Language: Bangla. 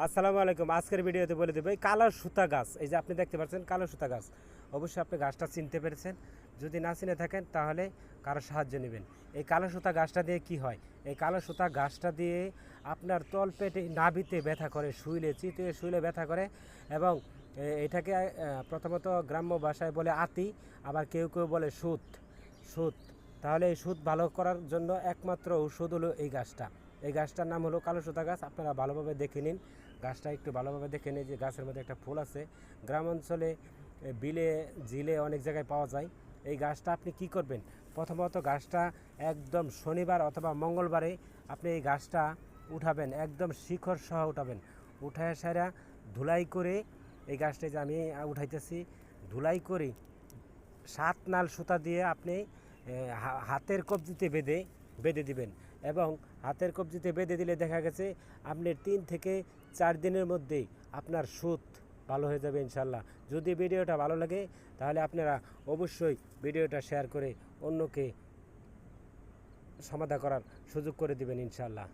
আসসালামু আলাইকুম। আজকের ভিডিওতে বলে দেব এই কালো সুতা গাছ, এই যে আপনি দেখতে পাচ্ছেন কালো সুতা গাছ। অবশ্যই আপনি গাছটা চিনতে পেরেছেন। যদি না চিনে থাকেন তাহলে কারো সাহায্য নেবেন। এই কালো সুতা গাছটা দিয়ে কি হয়? এই কালো সুতা গাছটা দিয়ে আপনার তলপেটে নাভিতে ব্যথা করে, চিতে শুইলে ব্যথা করে এবং এটাকে প্রথমত গ্রাম্য ভাষায় বলে আতি, আবার কেউ কেউ বলে সুত সুত। তাহলে এই সুত ভালো করার জন্য একমাত্র ঔষধ হলো এই গাছটা। এই গাছটার নাম হলো কালো সুতা গাছ। আপনারা ভালোভাবে দেখে নিন, গাছটা একটু ভালোভাবে দেখে নিন যে গাছের মধ্যে একটা ফুল আছে। গ্রাম অঞ্চলে বিলে ঝিলে অনেক জায়গায় পাওয়া যায়। এই গাছটা আপনি কি করবেন? প্রথমত গাছটা একদম শনিবার অথবা মঙ্গলবারে আপনি এই গাছটা উঠাবেন, একদম শিখর সহ উঠাবেন। উঠায় সারা ধুলাই করে এই গাছটা যে আমি উঠাইতেছি, ধুলাই করে 7 নাল সুতা দিয়ে আপনি হাতের কবজিতে বেঁধে দিবেন এবং হাতের কবজিতে বেঁধে দিলে দেখা গেছে আপনি 3 থেকে 4 দিনের মধ্যেই আপনার সুত ভালো হয়ে যাবে ইনশাল্লাহ। যদি ভিডিওটা ভালো লাগে তাহলে আপনারা অবশ্যই ভিডিওটা শেয়ার করে অন্যকে সমাধা করার সুযোগ করে দিবেন ইনশাল্লাহ।